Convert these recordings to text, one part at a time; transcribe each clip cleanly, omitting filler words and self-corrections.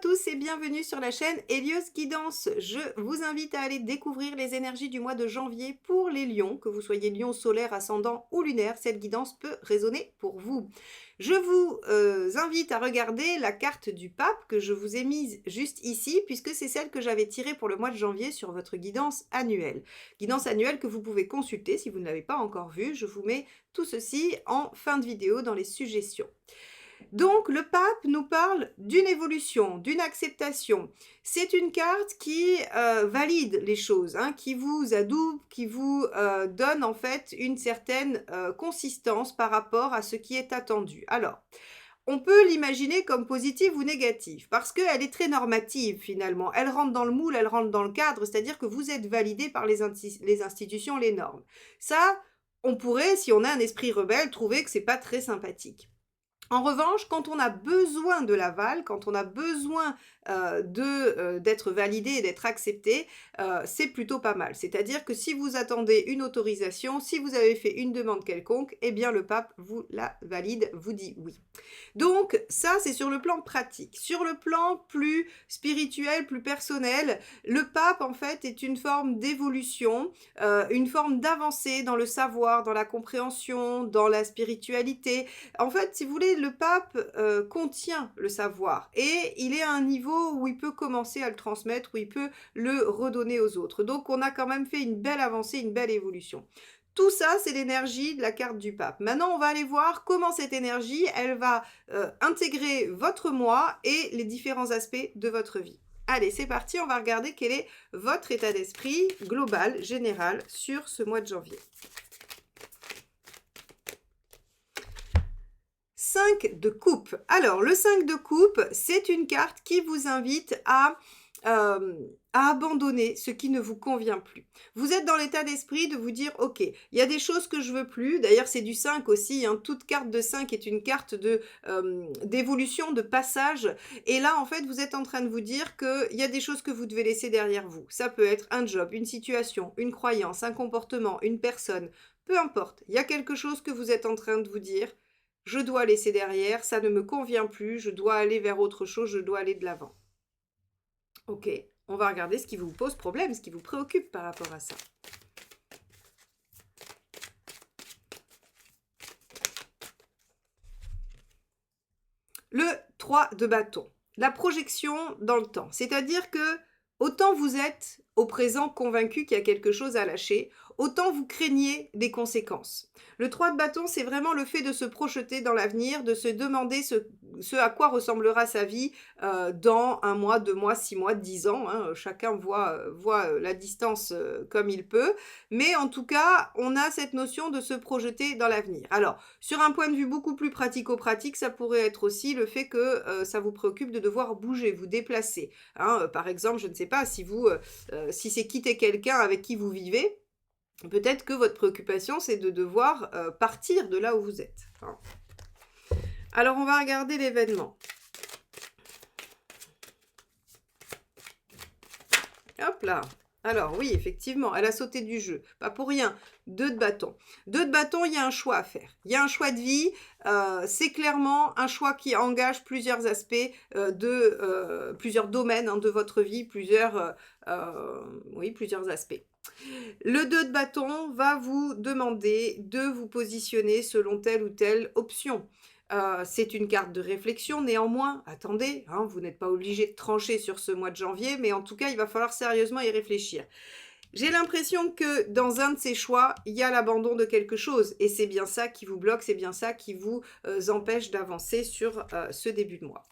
tous et bienvenue sur la chaîne Hélios Guidance. Je vous invite à aller découvrir les énergies du mois de janvier pour les lions. Que vous soyez lion solaire, ascendant ou lunaire, cette guidance peut résonner pour vous. Je vous invite à regarder la carte du pape que je vous ai mise juste ici, puisque c'est celle que j'avais tirée pour le mois de janvier sur votre guidance annuelle. Guidance annuelle que vous pouvez consulter si vous ne l'avez pas encore vue. Je vous mets tout ceci en fin de vidéo dans les suggestions. Donc, le pape nous parle d'une évolution, d'une acceptation. C'est une carte qui valide les choses, hein, qui vous adoube, qui vous donne en fait une certaine consistance par rapport à ce qui est attendu. Alors, on peut l'imaginer comme positive ou négative, parce qu'elle est très normative finalement. Elle rentre dans le moule, elle rentre dans le cadre, c'est-à-dire que vous êtes validé par les institutions, les normes. Ça, on pourrait, si on a un esprit rebelle, trouver que c'est pas très sympathique. En revanche, quand on a besoin de l'aval, quand on a besoin d'être validé et d'être accepté, c'est plutôt pas mal. C'est-à-dire que si vous attendez une autorisation, si vous avez fait une demande quelconque, eh bien le pape vous la valide, vous dit oui. Donc ça, c'est sur le plan pratique. Sur le plan plus spirituel, plus personnel, le pape, en fait, est une forme d'évolution, une forme d'avancée dans le savoir, dans la compréhension, dans la spiritualité. En fait, si vous voulez, le pape contient le savoir et il est à un niveau où il peut commencer à le transmettre, où il peut le redonner aux autres. Donc, on a quand même fait une belle avancée, une belle évolution. Tout ça, c'est l'énergie de la carte du pape. Maintenant, on va aller voir comment cette énergie, elle va intégrer votre moi et les différents aspects de votre vie. Allez, c'est parti, on va regarder quel est votre état d'esprit global, général, sur ce mois de janvier. 5 de coupe. Alors, le 5 de coupe, c'est une carte qui vous invite à abandonner ce qui ne vous convient plus. Vous êtes dans l'état d'esprit de vous dire, ok, il y a des choses que je veux plus. D'ailleurs, c'est du 5 aussi. Hein, toute carte de 5 est une carte d'évolution, de passage. Et là, en fait, vous êtes en train de vous dire qu'il y a des choses que vous devez laisser derrière vous. Ça peut être un job, une situation, une croyance, un comportement, une personne. Peu importe. Il y a quelque chose que vous êtes en train de vous dire. Je dois laisser derrière, ça ne me convient plus, je dois aller vers autre chose, je dois aller de l'avant. Ok, on va regarder ce qui vous pose problème, ce qui vous préoccupe par rapport à ça. Le 3 de bâton, la projection dans le temps, c'est-à-dire que autant vous êtes au présent convaincu qu'il y a quelque chose à lâcher, autant vous craignez des conséquences. Le 3 de bâton, c'est vraiment le fait de se projeter dans l'avenir, de se demander ce à quoi ressemblera sa vie dans 1 mois, 2 mois, 6 mois, 10 ans. Hein. Chacun voit la distance comme il peut. Mais en tout cas, on a cette notion de se projeter dans l'avenir. Alors, sur un point de vue beaucoup plus pratico-pratique, ça pourrait être aussi le fait que ça vous préoccupe de devoir bouger, vous déplacer. Hein. Par exemple, je ne sais pas, si c'est quitter quelqu'un avec qui vous vivez, peut-être que votre préoccupation, c'est de devoir partir de là où vous êtes. Hein. Alors, on va regarder l'événement. Hop là. Alors, oui, effectivement, elle a sauté du jeu. Pas pour rien. 2 de bâton. 2 de bâton, il y a un choix à faire. Il y a un choix de vie. C'est clairement un choix qui engage plusieurs aspects plusieurs domaines hein, de votre vie, plusieurs aspects. Le 2 de bâton va vous demander de vous positionner selon telle ou telle option. C'est une carte de réflexion, néanmoins, attendez, hein, vous n'êtes pas obligé de trancher sur ce mois de janvier, mais en tout cas, il va falloir sérieusement y réfléchir. J'ai l'impression que dans un de ces choix, il y a l'abandon de quelque chose, et c'est bien ça qui vous bloque, c'est bien ça qui vous empêche d'avancer sur ce début de mois.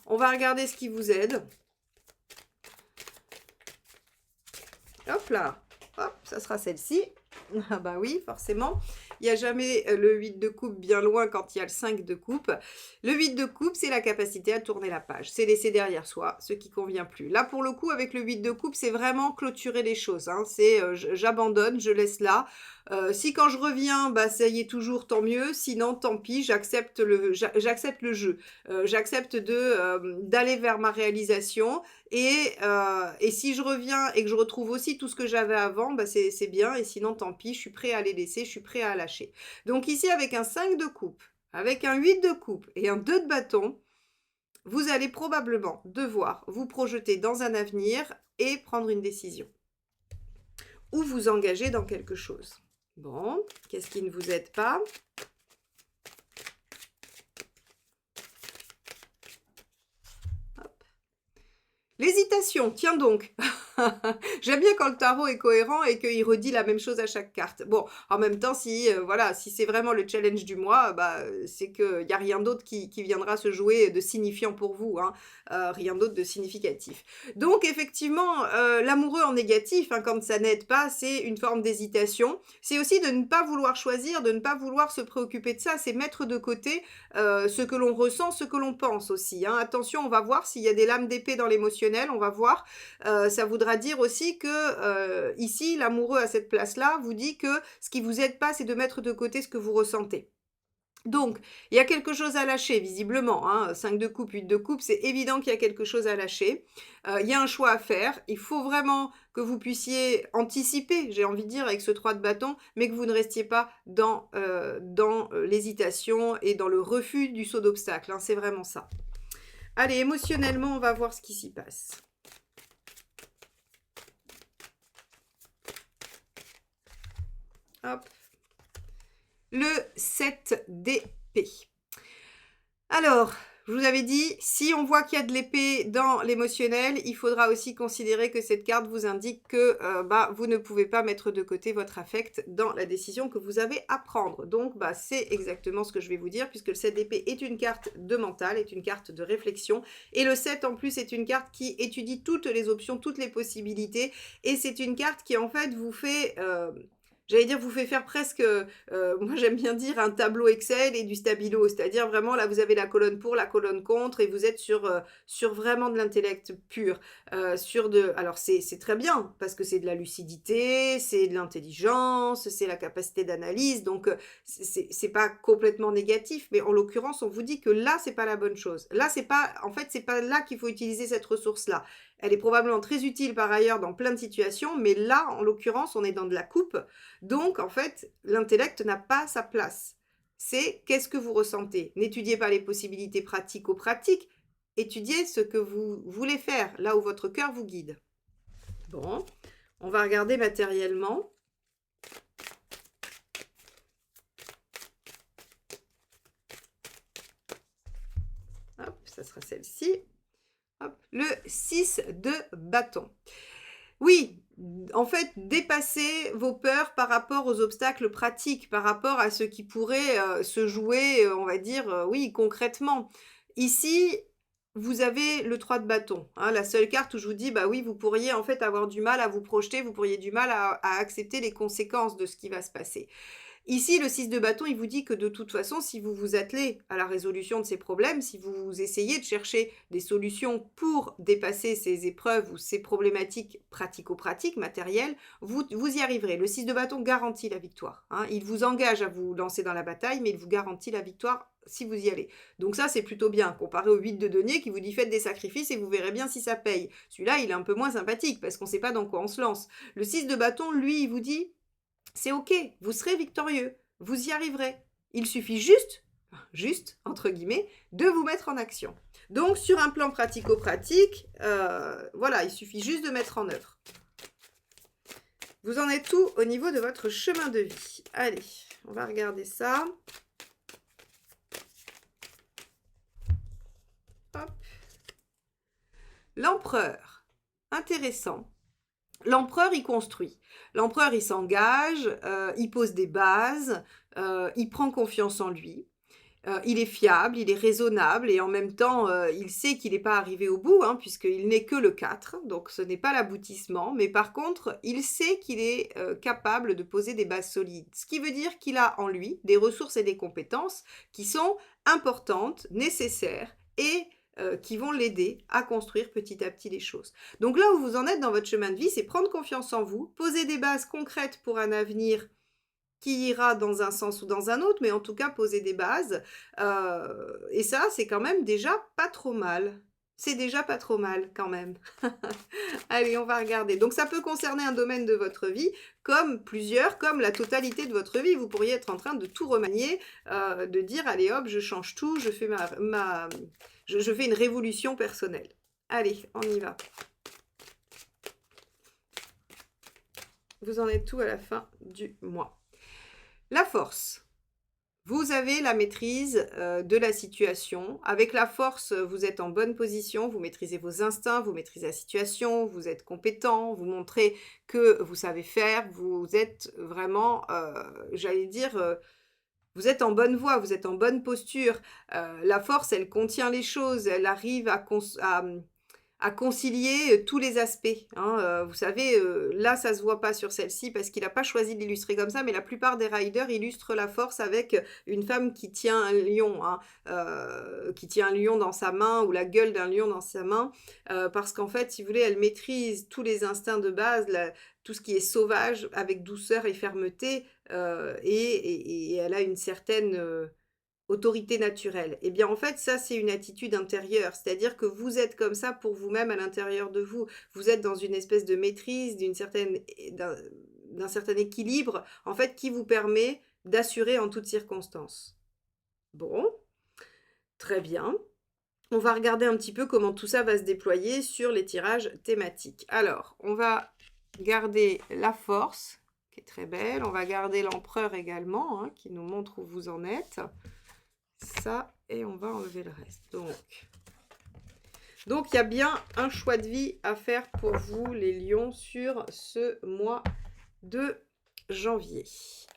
On va regarder ce qui vous aide. Hop là, hop, ça sera celle-ci. Ah bah oui, forcément. Il n'y a jamais le 8 de coupe bien loin quand il y a le 5 de coupe. Le 8 de coupe, c'est la capacité à tourner la page. C'est laisser derrière soi ce qui ne convient plus. Là, pour le coup, avec le 8 de coupe, c'est vraiment clôturer les choses. Hein. C'est j'abandonne, je laisse là. Si quand je reviens, bah, ça y est toujours, tant mieux. Sinon, tant pis, j'accepte le jeu. J'accepte d'aller vers ma réalisation. Et si je reviens et que je retrouve aussi tout ce que j'avais avant, bah c'est bien. Et sinon, tant pis, je suis prêt à les laisser, je suis prêt à lâcher. Donc ici, avec un 5 de coupe, avec un 8 de coupe et un 2 de bâton, vous allez probablement devoir vous projeter dans un avenir et prendre une décision. Ou vous engager dans quelque chose. Bon, qu'est-ce qui ne vous aide pas? Hop. L'hésitation, tiens donc. J'aime bien quand le tarot est cohérent et qu'il redit la même chose à chaque carte. Bon, en même temps, si voilà, si c'est vraiment le challenge du mois, bah, c'est qu'il n'y a rien d'autre qui viendra se jouer de signifiant pour vous, hein, rien d'autre de significatif. Donc effectivement, l'amoureux en négatif, hein, quand ça n'aide pas, c'est une forme d'hésitation. C'est aussi de ne pas vouloir choisir, de ne pas vouloir se préoccuper de ça, c'est mettre de côté ce que l'on ressent, ce que l'on pense aussi, hein. Attention, on va voir s'il y a des lames d'épée dans l'émotionnel, on va voir. Ça voudra dire aussi que ici, l'amoureux à cette place-là vous dit que ce qui vous aide pas, c'est de mettre de côté ce que vous ressentez. Donc, il y a quelque chose à lâcher, visiblement, hein. 5 de coupe, 8 de coupe, c'est évident qu'il y a quelque chose à lâcher. Il y a un choix à faire. Il faut vraiment que vous puissiez anticiper, j'ai envie de dire, avec ce 3 de bâton, mais que vous ne restiez pas dans l'hésitation et dans le refus du saut d'obstacle, hein. C'est vraiment ça. Allez, émotionnellement, on va voir ce qui s'y passe. Hop. Le 7 d'épée. Alors, je vous avais dit, si on voit qu'il y a de l'épée dans l'émotionnel, il faudra aussi considérer que cette carte vous indique que vous ne pouvez pas mettre de côté votre affect dans la décision que vous avez à prendre. Donc, c'est exactement ce que je vais vous dire, puisque le 7 d'épée est une carte de mental, est une carte de réflexion. Et le 7, en plus, est une carte qui étudie toutes les options, toutes les possibilités. Et c'est une carte qui, en fait, vous fait... j'allais dire, vous fait faire presque, moi j'aime bien dire, un tableau Excel et du stabilo. C'est-à-dire vraiment, là, vous avez la colonne pour, la colonne contre, et vous êtes sur vraiment de l'intellect pur. Alors, c'est très bien, parce que c'est de la lucidité, c'est de l'intelligence, c'est la capacité d'analyse. Donc, c'est pas complètement négatif, mais en l'occurrence, on vous dit que là, c'est pas la bonne chose. Là, c'est pas là qu'il faut utiliser cette ressource-là. Elle est probablement très utile par ailleurs dans plein de situations, mais là, en l'occurrence, on est dans de la coupe. Donc, en fait, l'intellect n'a pas sa place. C'est qu'est-ce que vous ressentez. N'étudiez pas les possibilités pratico-pratiques, étudiez ce que vous voulez faire, là où votre cœur vous guide. Bon, on va regarder matériellement. Hop, ça sera celle-ci. Hop, le 6 de bâton. Oui, en fait, dépassez vos peurs par rapport aux obstacles pratiques, par rapport à ce qui pourrait se jouer, on va dire, oui, concrètement. Ici, vous avez le 3 de bâton, hein, la seule carte où je vous dis, bah oui, vous pourriez en fait avoir du mal à vous projeter, vous pourriez du mal à accepter les conséquences de ce qui va se passer. Ici, le 6 de bâton, il vous dit que de toute façon, si vous vous attelez à la résolution de ces problèmes, si vous essayez de chercher des solutions pour dépasser ces épreuves ou ces problématiques pratico-pratiques, matérielles, vous y arriverez. Le 6 de bâton garantit la victoire, hein. Il vous engage à vous lancer dans la bataille, mais il vous garantit la victoire si vous y allez. Donc ça, c'est plutôt bien, comparé au 8 de denier qui vous dit faites des sacrifices et vous verrez bien si ça paye. Celui-là, il est un peu moins sympathique parce qu'on ne sait pas dans quoi on se lance. Le 6 de bâton, lui, il vous dit c'est ok, vous serez victorieux, vous y arriverez. Il suffit juste, entre guillemets, de vous mettre en action. Donc, sur un plan pratico-pratique, voilà, il suffit juste de mettre en œuvre. Vous en êtes où au niveau de votre chemin de vie? Allez, on va regarder ça. Hop. L'empereur, intéressant. L'empereur, il construit. L'empereur, il s'engage, il pose des bases, il prend confiance en lui. Il est fiable, il est raisonnable et en même temps, il sait qu'il n'est pas arrivé au bout, hein, puisqu'il n'est que le 4, donc ce n'est pas l'aboutissement. Mais par contre, il sait qu'il est capable de poser des bases solides. Ce qui veut dire qu'il a en lui des ressources et des compétences qui sont importantes, nécessaires et qui vont l'aider à construire petit à petit les choses. Donc là où vous en êtes dans votre chemin de vie, c'est prendre confiance en vous, poser des bases concrètes pour un avenir qui ira dans un sens ou dans un autre, mais en tout cas poser des bases. Et ça, c'est quand même déjà pas trop mal. C'est déjà pas trop mal quand même. Allez, on va regarder. Donc ça peut concerner un domaine de votre vie, comme plusieurs, comme la totalité de votre vie. Vous pourriez être en train de tout remanier, de dire: «Allez hop, je change tout, je fais je fais une révolution personnelle». Allez, on y va. Vous en êtes où à la fin du mois? La force. Vous avez la maîtrise, de la situation. Avec la force, vous êtes en bonne position, vous maîtrisez vos instincts, vous maîtrisez la situation, vous êtes compétent, vous montrez que vous savez faire, vous êtes vraiment, j'allais dire, vous êtes en bonne voie, vous êtes en bonne posture. La force, elle contient les choses, elle arrive à concilier, tous les aspects, hein, vous savez, là, ça se voit pas sur celle-ci parce qu'il a pas choisi de l'illustrer comme ça, mais la plupart des riders illustrent la force avec, une femme qui tient un lion, hein, qui tient un lion dans sa main ou la gueule d'un lion dans sa main, parce qu'en fait, si vous voulez, elle maîtrise tous les instincts de base, tout ce qui est sauvage avec douceur et fermeté, et elle a une certaine, autorité naturelle. Eh bien, en fait, ça, c'est une attitude intérieure. C'est-à-dire que vous êtes comme ça pour vous-même à l'intérieur de vous. Vous êtes dans une espèce de maîtrise, d'un certain équilibre, en fait, qui vous permet d'assurer en toutes circonstances. Bon, très bien. On va regarder un petit peu comment tout ça va se déployer sur les tirages thématiques. Alors, on va garder la force, qui est très belle. On va garder l'empereur également, hein, qui nous montre où vous en êtes. Ça, et on va enlever le reste. Donc il y a bien un choix de vie à faire pour vous, les lions, sur ce mois de janvier.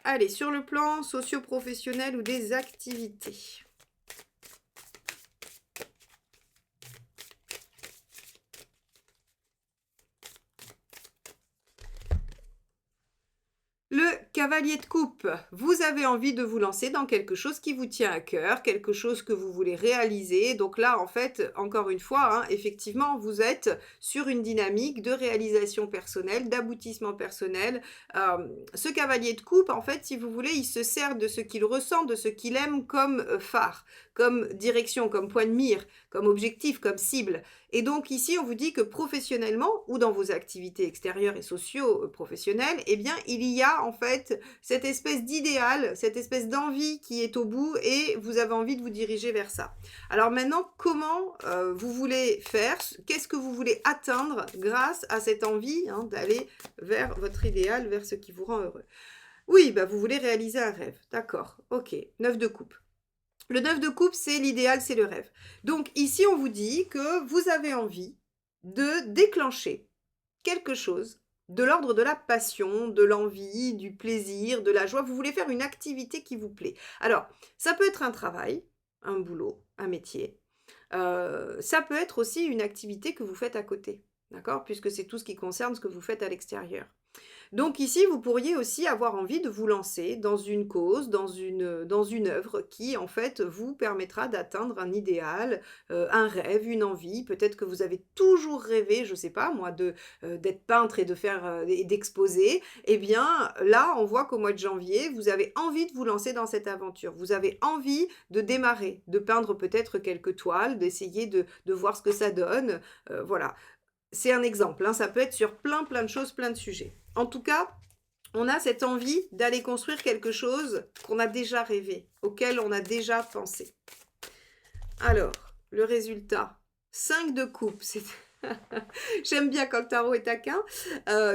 Allez, sur le plan socio-professionnel ou des activités. Le cavalier de coupe, vous avez envie de vous lancer dans quelque chose qui vous tient à cœur, quelque chose que vous voulez réaliser. Donc là, en fait, encore une fois, hein, effectivement, vous êtes sur une dynamique de réalisation personnelle, d'aboutissement personnel. Ce cavalier de coupe, en fait, si vous voulez, il se sert de ce qu'il ressent, de ce qu'il aime comme phare, comme direction, comme point de mire, comme objectif, comme cible. Et donc ici, on vous dit que professionnellement ou dans vos activités extérieures et socio-professionnelles, eh bien, il y a en fait cette espèce d'idéal, cette espèce d'envie qui est au bout et vous avez envie de vous diriger vers ça. Alors maintenant, comment vous voulez faire? Qu'est-ce que vous voulez atteindre grâce à cette envie, hein, d'aller vers votre idéal, vers ce qui vous rend heureux? Oui, bah, vous voulez réaliser un rêve. D'accord, ok. 9 de coupe. Le 9 de coupe, c'est l'idéal, c'est le rêve. Donc ici, on vous dit que vous avez envie de déclencher quelque chose de l'ordre de la passion, de l'envie, du plaisir, de la joie. Vous voulez faire une activité qui vous plaît. Alors, ça peut être un travail, un boulot, un métier. Ça peut être aussi une activité que vous faites à côté, d'accord? Puisque c'est tout ce qui concerne ce que vous faites à l'extérieur. Donc ici, vous pourriez aussi avoir envie de vous lancer dans une cause, dans une œuvre qui, en fait, vous permettra d'atteindre un idéal, un rêve, une envie. Peut-être que vous avez toujours rêvé, je ne sais pas moi, d'être peintre et de faire, et d'exposer. Eh bien, là, on voit qu'au mois de janvier, vous avez envie de vous lancer dans cette aventure. Vous avez envie de démarrer, de peindre peut-être quelques toiles, d'essayer de voir ce que ça donne, voilà. C'est un exemple, hein, ça peut être sur plein de choses, plein de sujets. En tout cas, on a cette envie d'aller construire quelque chose qu'on a déjà rêvé, auquel on a déjà pensé. Alors, le résultat, 5 de coupe, c'est... J'aime bien quand le tarot est taquin.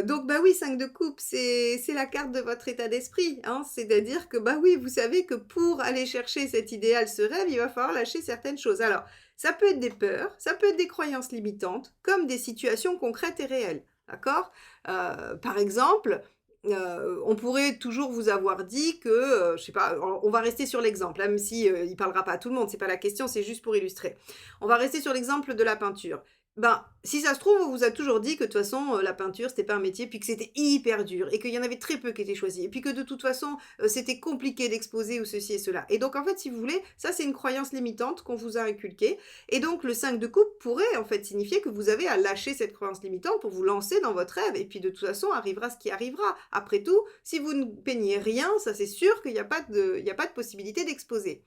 Donc, bah oui, 5 de coupe, c'est la carte de votre état d'esprit, hein. C'est-à-dire que, bah oui, vous savez que pour aller chercher cet idéal, ce rêve, il va falloir lâcher certaines choses. Alors, ça peut être des peurs, ça peut être des croyances limitantes, comme des situations concrètes et réelles, d'accord? Par exemple, on pourrait toujours vous avoir dit que, je sais pas, on va rester sur l'exemple, hein, même si, il parlera pas à tout le monde, c'est pas la question, c'est juste pour illustrer. On va rester sur l'exemple de la peinture. Ben, si ça se trouve, on vous a toujours dit que de toute façon, la peinture, c'était pas un métier, puis que c'était hyper dur et qu'il y en avait très peu qui étaient choisis et puis que de toute façon, c'était compliqué d'exposer ou ceci et cela. Et donc en fait, si vous voulez, ça c'est une croyance limitante qu'on vous a inculquée et donc le 5 de coupe pourrait en fait signifier que vous avez à lâcher cette croyance limitante pour vous lancer dans votre rêve et puis de toute façon, arrivera ce qui arrivera. Après tout, si vous ne peignez rien, ça c'est sûr qu'il y a pas de possibilité d'exposer.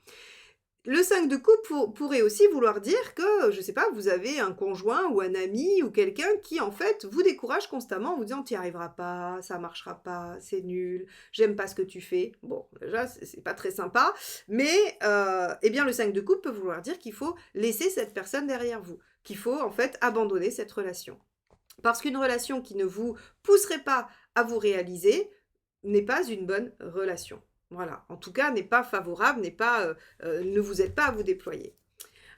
Le 5 de coupe pourrait aussi vouloir dire que, je sais pas, vous avez un conjoint ou un ami ou quelqu'un qui, en fait, vous décourage constamment en vous disant: «Tu y arriveras pas, ça marchera pas, c'est nul, j'aime pas ce que tu fais». Bon, déjà, c'est pas très sympa, mais eh bien, le 5 de coupe peut vouloir dire qu'il faut laisser cette personne derrière vous, qu'il faut, en fait, abandonner cette relation. Parce qu'une relation qui ne vous pousserait pas à vous réaliser n'est pas une bonne relation. Voilà, en tout cas, n'est pas favorable, ne vous aide pas à vous déployer.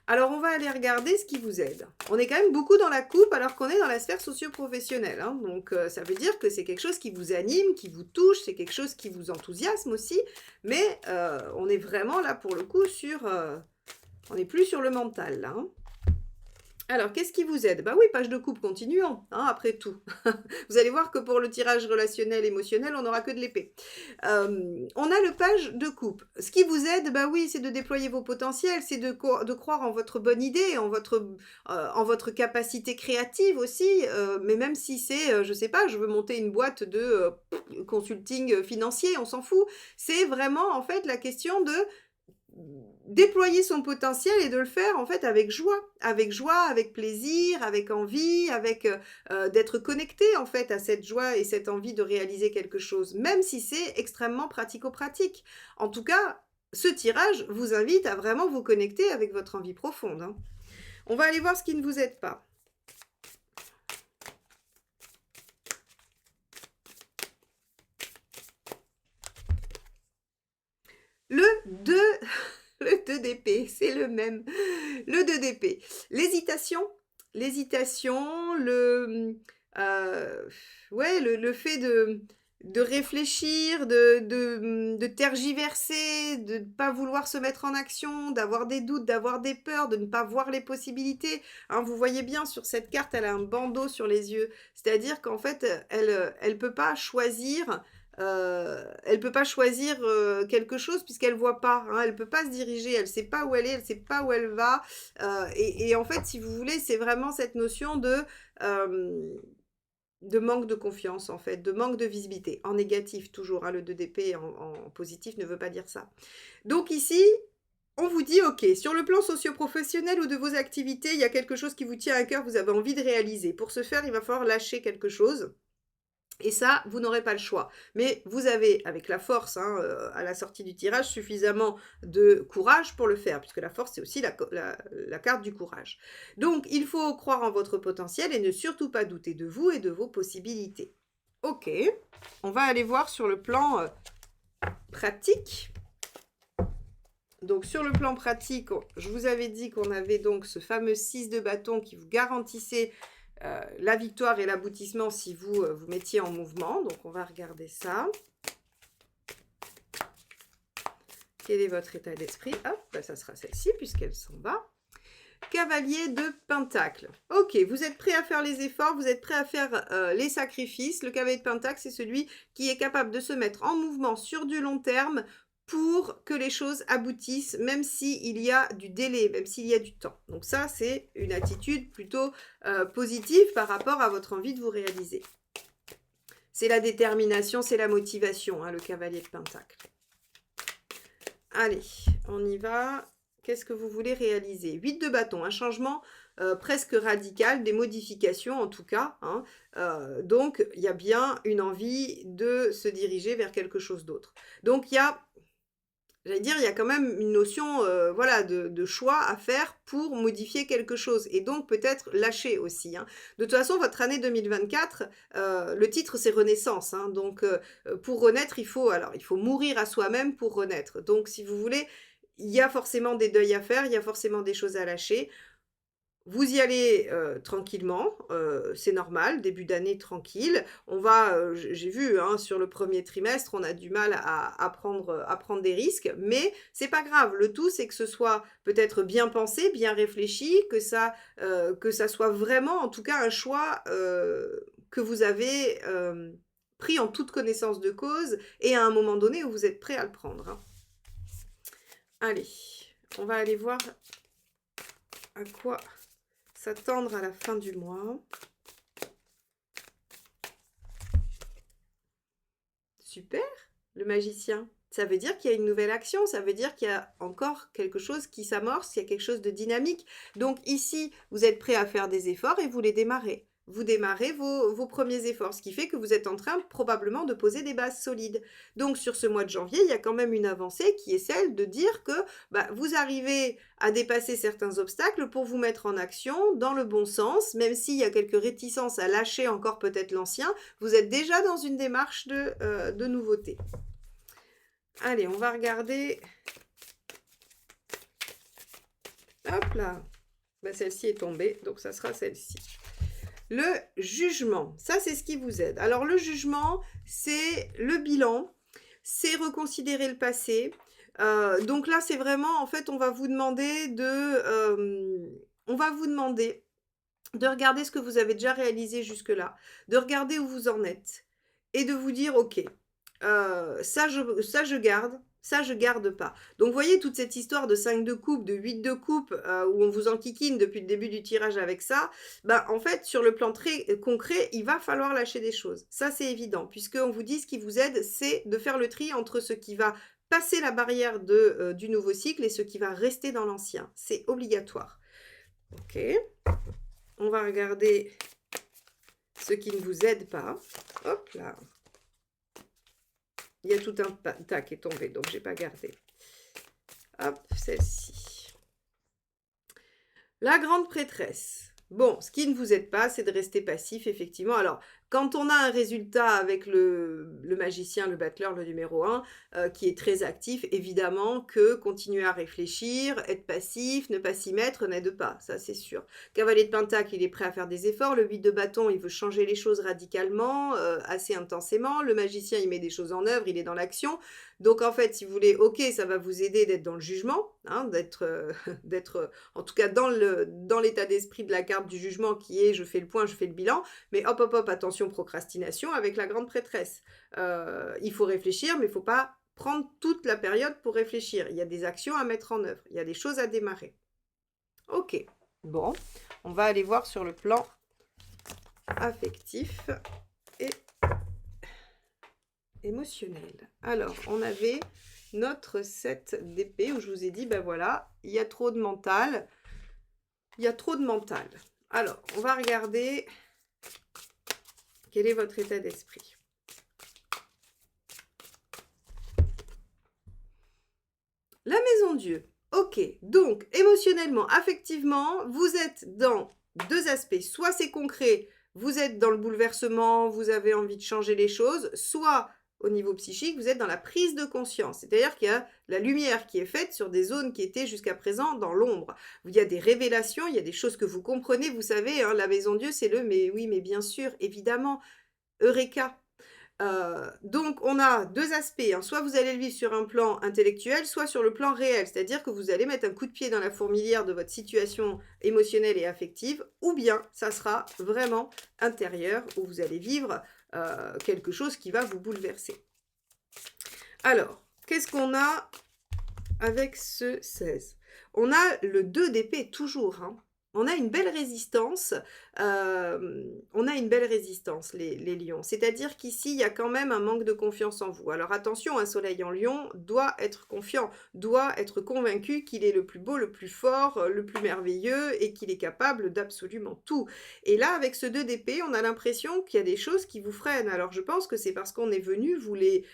Alors, on va aller regarder ce qui vous aide. On est quand même beaucoup dans la coupe alors qu'on est dans la sphère socio-professionnelle, hein. Donc, ça veut dire que c'est quelque chose qui vous anime, qui vous touche, c'est quelque chose qui vous enthousiasme aussi. Mais on est vraiment là pour le coup on n'est plus sur le mental là, hein. Alors, qu'est-ce qui vous aide? Bah oui, page de coupe, continuons, hein, après tout. Vous allez voir que pour le tirage relationnel, émotionnel, on n'aura que de l'épée. On a le page de coupe. Ce qui vous aide, bah oui, c'est de déployer vos potentiels, c'est de croire en votre bonne idée, en votre capacité créative aussi, mais même si c'est, je sais pas, je veux monter une boîte de consulting financier, on s'en fout. C'est vraiment, en fait, la question de déployer son potentiel et de le faire en fait avec joie, avec plaisir, avec envie, avec d'être connecté en fait à cette joie et cette envie de réaliser quelque chose, même si c'est extrêmement pratico-pratique. En tout cas, ce tirage vous invite à vraiment vous connecter avec votre envie profonde, hein. On va aller voir ce qui ne vous aide pas. Le 2 le 2 d'épée, c'est le même. Le 2 d'épée. L'hésitation, ouais, le fait de réfléchir, de tergiverser, de ne pas vouloir se mettre en action, d'avoir des doutes, d'avoir des peurs, de ne pas voir les possibilités. Hein, vous voyez bien sur cette carte, elle a un bandeau sur les yeux. C'est-à-dire qu'en fait, elle peut pas choisir quelque chose puisqu'elle voit pas, hein. Elle peut pas se diriger, elle sait pas où elle est, elle sait pas où elle va, et en fait, si vous voulez, c'est vraiment cette notion de manque de confiance, en fait, de manque de visibilité. En négatif toujours, hein, le 2 d'épée, en positif ne veut pas dire ça. Donc ici, on vous dit: «OK, sur le plan socio-professionnel ou de vos activités, il y a quelque chose qui vous tient à cœur, vous avez envie de réaliser. Pour ce faire, il va falloir lâcher quelque chose». Et ça, vous n'aurez pas le choix. Mais vous avez, avec la force, hein, à la sortie du tirage, suffisamment de courage pour le faire, puisque la force, c'est aussi la carte du courage. Donc, il faut croire en votre potentiel et ne surtout pas douter de vous et de vos possibilités. Ok, on va aller voir sur le plan pratique. Donc, sur le plan pratique, je vous avais dit qu'on avait donc ce fameux 6 de bâton qui vous garantissait la victoire et l'aboutissement si vous vous mettiez en mouvement. Donc, on va regarder ça. Quel est votre état d'esprit? Hop, bah, ça sera celle-ci puisqu'elle s'en va. Cavalier de Pentacle. Ok, vous êtes prêt à faire les efforts, vous êtes prêt à faire les sacrifices. Le cavalier de Pentacle, c'est celui qui est capable de se mettre en mouvement sur du long terme pour que les choses aboutissent, même s'il y a du délai, même s'il y a du temps. Donc ça, c'est une attitude plutôt positive par rapport à votre envie de vous réaliser. C'est la détermination, c'est la motivation, hein, le cavalier de Pentacle. Allez, on y va. Qu'est-ce que vous voulez réaliser? 8 de bâton, un changement presque radical, des modifications en tout cas, hein. Donc, il y a bien une envie de se diriger vers quelque chose d'autre. Donc, il y a quand même une notion voilà, de choix à faire pour modifier quelque chose et donc peut-être lâcher aussi, hein. De toute façon, votre année 2024, le titre c'est Renaissance, hein. Donc, pour renaître, il faut mourir à soi-même pour renaître. Donc, si vous voulez, il y a forcément des deuils à faire, il y a forcément des choses à lâcher. Vous y allez tranquillement, c'est normal, début d'année tranquille. On va, j'ai vu, hein, sur le premier trimestre, on a du mal à prendre des risques, mais c'est pas grave. Le tout, c'est que ce soit peut-être bien pensé, bien réfléchi, que ça soit vraiment, en tout cas, un choix que vous avez pris en toute connaissance de cause et à un moment donné où vous êtes prêt à le prendre, hein. Allez, on va aller voir à quoi s'attendre à la fin du mois. Super, le magicien. ça veut dire qu'il y a une nouvelle action, ça veut dire qu'il y a encore quelque chose qui s'amorce, il y a quelque chose de dynamique. Donc ici, vous êtes prêt à faire des efforts et vous les démarrez. Vous démarrez vos premiers efforts, ce qui fait que vous êtes en train probablement de poser des bases solides. Donc sur ce mois de janvier, il y a quand même une avancée qui est celle de dire que vous arrivez à dépasser certains obstacles pour vous mettre en action dans le bon sens, même s'il y a quelques réticences à lâcher encore peut-être l'ancien, vous êtes déjà dans une démarche de nouveauté. Allez, on va regarder. Hop là. Celle-ci est tombée, donc ça sera celle-ci. Le jugement, ça c'est ce qui vous aide. Alors le jugement, c'est le bilan, c'est reconsidérer le passé. Donc là, c'est vraiment, en fait, on va vous demander de regarder ce que vous avez déjà réalisé jusque-là, de regarder où vous en êtes et de vous dire, ok, ça je garde, ça je garde pas. Donc vous voyez toute cette histoire de 5 de coupe, de 8 de coupe, où on vous enquiquine depuis le début du tirage avec ça, en fait sur le plan très concret, il va falloir lâcher des choses. Ça c'est évident, puisqu'on vous dit ce qui vous aide, c'est de faire le tri entre ce qui va passer la barrière du nouveau cycle et ce qui va rester dans l'ancien. C'est obligatoire. Ok. On va regarder ce qui ne vous aide pas. Hop là. Il y a tout un tas qui est tombé, donc je n'ai pas gardé. Hop, celle-ci. La grande prêtresse. Bon, ce qui ne vous aide pas, c'est de rester passif, effectivement. Alors, quand on a un résultat avec le magicien, le battleur, le numéro 1, qui est très actif, évidemment que continuer à réfléchir, être passif, ne pas s'y mettre, n'aide pas, ça c'est sûr. Cavalier de Pentacle, il est prêt à faire des efforts. Le 8 de bâton, il veut changer les choses radicalement, assez intensément. Le magicien, il met des choses en œuvre, il est dans l'action. Donc en fait, si vous voulez, ok, ça va vous aider d'être dans le jugement, hein, d'être en tout cas dans l'état d'esprit de la carte du jugement qui est je fais le point, je fais le bilan, mais hop, hop, hop, attention, procrastination avec la grande prêtresse. Il faut réfléchir, mais il ne faut pas prendre toute la période pour réfléchir. Il y a des actions à mettre en œuvre, il y a des choses à démarrer. Ok, bon, on va aller voir sur le plan affectif et émotionnel. Alors, on avait notre 7 d'épée où je vous ai dit, voilà, il y a trop de mental. Il y a trop de mental. Alors, on va regarder quel est votre état d'esprit. La maison Dieu. Ok, donc émotionnellement, affectivement, vous êtes dans deux aspects. Soit c'est concret, vous êtes dans le bouleversement, vous avez envie de changer les choses, soit au niveau psychique, vous êtes dans la prise de conscience. C'est-à-dire qu'il y a la lumière qui est faite sur des zones qui étaient jusqu'à présent dans l'ombre. Il y a des révélations, il y a des choses que vous comprenez, vous savez, hein, la maison Dieu, c'est le « mais oui, mais bien sûr, évidemment ». Eureka. Donc, on a deux aspects. Hein. Soit vous allez le vivre sur un plan intellectuel, soit sur le plan réel. C'est-à-dire que vous allez mettre un coup de pied dans la fourmilière de votre situation émotionnelle et affective, ou bien ça sera vraiment intérieur, où vous allez vivre quelque chose qui va vous bouleverser. Alors, qu'est-ce qu'on a avec ce 16? On a le 2 d'épée toujours, hein. On a une belle résistance, les lions. C'est-à-dire qu'ici, il y a quand même un manque de confiance en vous. Alors attention, un soleil en lion doit être confiant, doit être convaincu qu'il est le plus beau, le plus fort, le plus merveilleux et qu'il est capable d'absolument tout. Et là, avec ce 2 d'épée, on a l'impression qu'il y a des choses qui vous freinent. Alors je pense que c'est parce qu'on est venu vous les...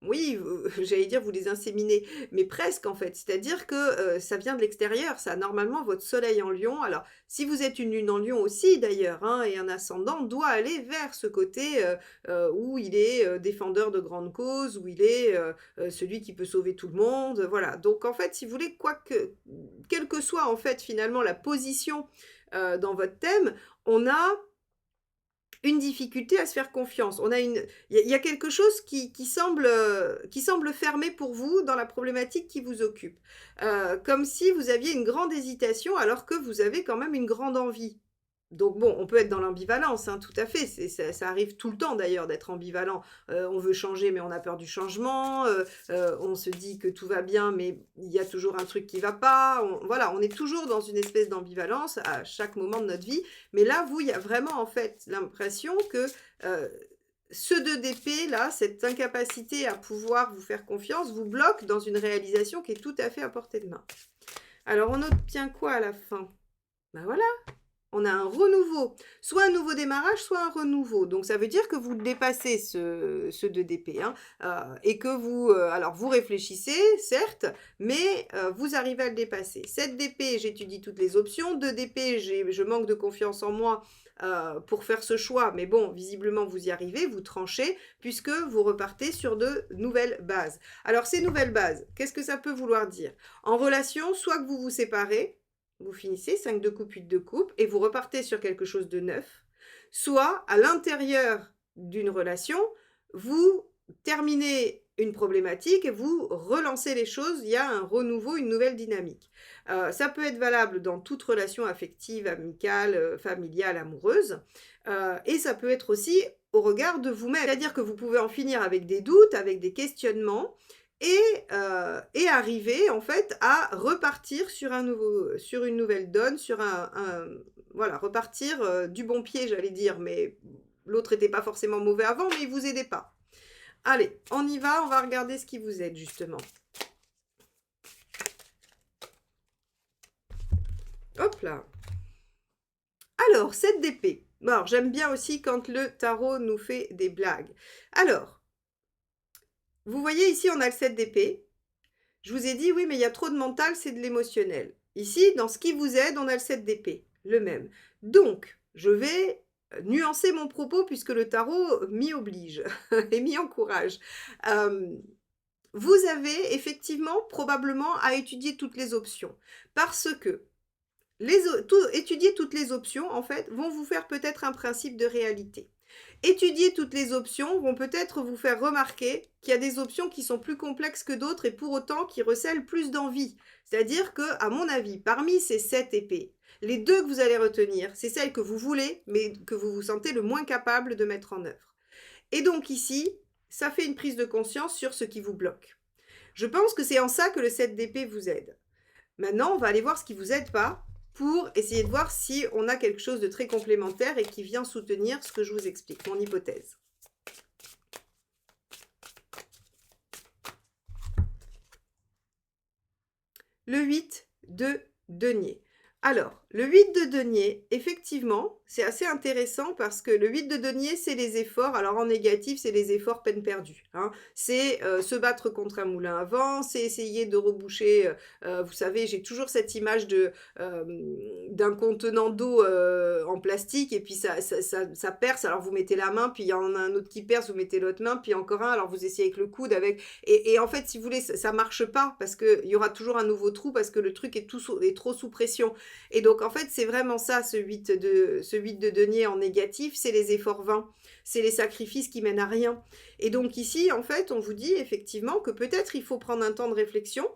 oui, j'allais dire vous les inséminez, mais presque en fait. C'est-à-dire que ça vient de l'extérieur, ça. Normalement, votre soleil en lion, alors si vous êtes une lune en lion aussi d'ailleurs, hein, et un ascendant, doit aller vers ce côté où il est défendeur de grandes causes, où il est celui qui peut sauver tout le monde, voilà. Donc en fait, si vous voulez, quelle que soit en fait finalement la position dans votre thème, on a une difficulté à se faire confiance. Il y a quelque chose qui semble fermé pour vous dans la problématique qui vous occupe. Comme si vous aviez une grande hésitation alors que vous avez quand même une grande envie. Donc bon, on peut être dans l'ambivalence, hein, tout à fait. Ça arrive tout le temps d'ailleurs d'être ambivalent. On veut changer mais on a peur du changement. On se dit que tout va bien mais il y a toujours un truc qui ne va pas. Voilà, on est toujours dans une espèce d'ambivalence à chaque moment de notre vie. Mais là, il y a vraiment en fait l'impression que ce 2 d'épée là, cette incapacité à pouvoir vous faire confiance, vous bloque dans une réalisation qui est tout à fait à portée de main. Alors on obtient quoi à la fin? Ben voilà, on a un renouveau. Soit un nouveau démarrage, soit un renouveau. Donc ça veut dire que vous dépassez ce 2 d'épée, hein, et que vous, alors vous réfléchissez, certes, mais vous arrivez à le dépasser. 7 d'épée, j'étudie toutes les options. 2 d'épée, je manque de confiance en moi pour faire ce choix. Mais bon, visiblement, vous y arrivez, vous tranchez, puisque vous repartez sur de nouvelles bases. Alors ces nouvelles bases, qu'est-ce que ça peut vouloir dire? En relation, soit que vous vous séparez, vous finissez 5 de coupe, 8 de coupe, et vous repartez sur quelque chose de neuf. Soit, à l'intérieur d'une relation, vous terminez une problématique et vous relancez les choses, il y a un renouveau, une nouvelle dynamique. Ça peut être valable dans toute relation affective, amicale, familiale, amoureuse, et ça peut être aussi au regard de vous-même. C'est-à-dire que vous pouvez en finir avec des doutes, avec des questionnements, et arriver en fait à repartir sur une nouvelle donne, sur voilà, repartir du bon pied, j'allais dire, mais l'autre n'était pas forcément mauvais avant, mais il vous aidait pas. Allez, on y va, on va regarder ce qui vous aide justement. Hop là. Alors, 7 d'épée. Alors, j'aime bien aussi quand le tarot nous fait des blagues. Alors, vous voyez ici, on a le 7 d'épée. Je vous ai dit, oui, mais il y a trop de mental, c'est de l'émotionnel. Ici, dans ce qui vous aide, on a le 7 d'épée, le même. Donc, je vais nuancer mon propos puisque le tarot m'y oblige et m'y encourage. Vous avez effectivement probablement à étudier toutes les options parce que étudier toutes les options, en fait, vont vous faire peut-être un principe de réalité. Étudier toutes les options vont peut-être vous faire remarquer qu'il y a des options qui sont plus complexes que d'autres et pour autant qui recèlent plus d'envie. C'est-à-dire que, à mon avis, parmi ces 7 épées, les 2 que vous allez retenir, c'est celles que vous voulez, mais que vous vous sentez le moins capable de mettre en œuvre. Et donc ici, ça fait une prise de conscience sur ce qui vous bloque. Je pense que c'est en ça que le 7 d'épée vous aide. Maintenant, on va aller voir ce qui ne vous aide pas pour essayer de voir si on a quelque chose de très complémentaire et qui vient soutenir ce que je vous explique, mon hypothèse. Le 8 de denier. Alors, le 8 de denier, effectivement, c'est assez intéressant parce que le 8 de denier, c'est les efforts. Alors, en négatif, c'est les efforts peine perdue. Hein. C'est se battre contre un moulin à vent, c'est essayer de reboucher. Vous savez, j'ai toujours cette image d'un contenant d'eau en plastique et puis ça perce. Alors, vous mettez la main, puis il y en a un autre qui perce, vous mettez l'autre main, puis encore un. Alors, vous essayez avec le coude. Et en fait, si vous voulez, ça ne marche pas parce qu'il y aura toujours un nouveau trou parce que le truc est trop sous pression. Et donc, en fait, c'est vraiment ça, ce 8 de denier en négatif, c'est les efforts vains, c'est les sacrifices qui mènent à rien. Et donc ici, en fait, on vous dit effectivement que peut-être il faut prendre un temps de réflexion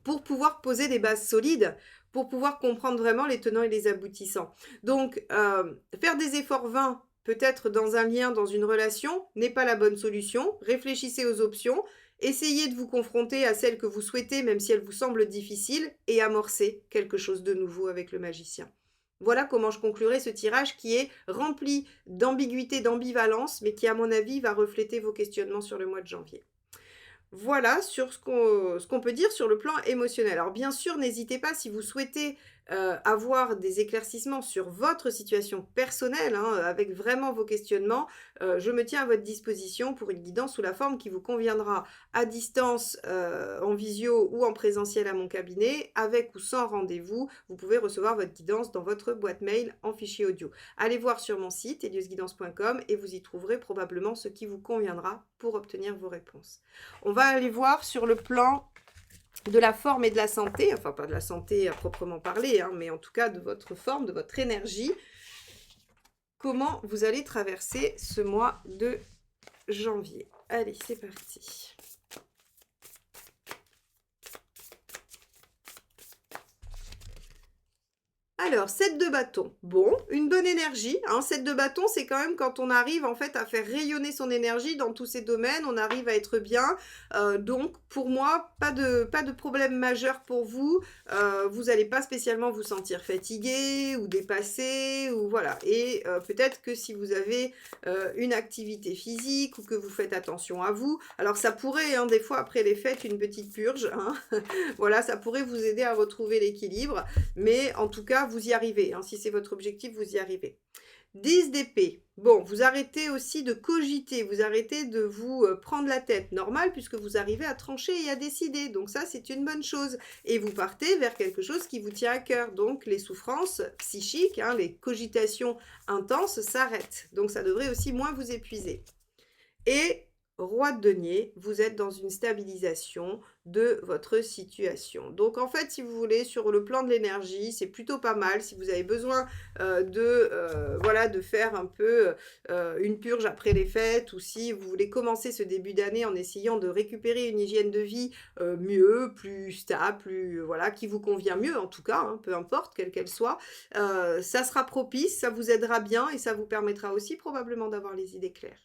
pour pouvoir poser des bases solides, pour pouvoir comprendre vraiment les tenants et les aboutissants. Donc, faire des efforts vains, peut-être dans un lien, dans une relation, n'est pas la bonne solution. Réfléchissez aux options. Essayez de vous confronter à celles que vous souhaitez, même si elles vous semblent difficiles, et amorcer quelque chose de nouveau avec le magicien. Voilà comment je conclurai ce tirage qui est rempli d'ambiguïté, d'ambivalence, mais qui, à mon avis, va refléter vos questionnements sur le mois de janvier. Voilà sur ce qu'on peut dire sur le plan émotionnel. Alors bien sûr, n'hésitez pas si vous souhaitez avoir des éclaircissements sur votre situation personnelle, hein, avec vraiment vos questionnements, je me tiens à votre disposition pour une guidance sous la forme qui vous conviendra à distance, en visio ou en présentiel à mon cabinet, avec ou sans rendez-vous. Vous pouvez recevoir votre guidance dans votre boîte mail en fichier audio. Allez voir sur mon site eliosguidance.com et vous y trouverez probablement ce qui vous conviendra pour obtenir vos réponses. On va aller voir sur le plan de la forme et de la santé, enfin pas de la santé à proprement parler, hein, mais en tout cas de votre forme, de votre énergie, comment vous allez traverser ce mois de janvier. Allez, c'est parti. Alors, 7 de bâton. Bon, une bonne énergie, hein. 7 de bâton, c'est quand même quand on arrive en fait à faire rayonner son énergie dans tous ces domaines, on arrive à être bien. Donc pour moi, pas de problème majeur pour vous. Vous n'allez pas spécialement vous sentir fatigué ou dépassé ou voilà. Et peut-être que si vous avez une activité physique ou que vous faites attention à vous, alors ça pourrait, hein, des fois après les fêtes, une petite purge, hein. Voilà, ça pourrait vous aider à retrouver l'équilibre. Mais en tout cas, vous y arrivez, hein. Si c'est votre objectif, vous y arrivez. 10 d'épée. Bon, vous arrêtez aussi de cogiter, vous arrêtez de vous prendre la tête. Normal, puisque vous arrivez à trancher et à décider. Donc ça, c'est une bonne chose. Et vous partez vers quelque chose qui vous tient à cœur. Donc les souffrances psychiques, hein, les cogitations intenses s'arrêtent. Donc ça devrait aussi moins vous épuiser. Et roi de denier, vous êtes dans une stabilisation de votre situation. Donc en fait, si vous voulez, sur le plan de l'énergie, c'est plutôt pas mal. Si vous avez besoin voilà, de faire un peu une purge après les fêtes, ou si vous voulez commencer ce début d'année en essayant de récupérer une hygiène de vie mieux, plus stable, plus voilà, qui vous convient mieux en tout cas, hein, peu importe quelle qu'elle soit, ça sera propice, ça vous aidera bien et ça vous permettra aussi probablement d'avoir les idées claires.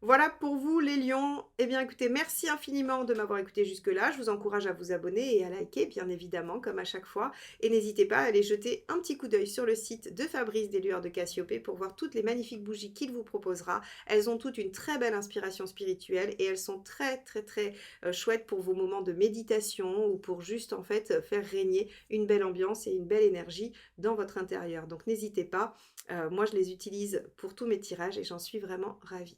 Voilà pour vous les lions. Eh bien écoutez, merci infiniment de m'avoir écouté jusque-là. Je vous encourage à vous abonner et à liker, bien évidemment, comme à chaque fois. Et n'hésitez pas à aller jeter un petit coup d'œil sur le site de Fabrice des Lueurs de Cassiopée pour voir toutes les magnifiques bougies qu'il vous proposera. Elles ont toutes une très belle inspiration spirituelle et elles sont très très très chouettes pour vos moments de méditation ou pour juste en fait faire régner une belle ambiance et une belle énergie dans votre intérieur. Donc n'hésitez pas. Moi, je les utilise pour tous mes tirages et j'en suis vraiment ravie.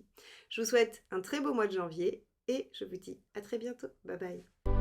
Je vous souhaite un très beau mois de janvier et je vous dis à très bientôt. Bye bye.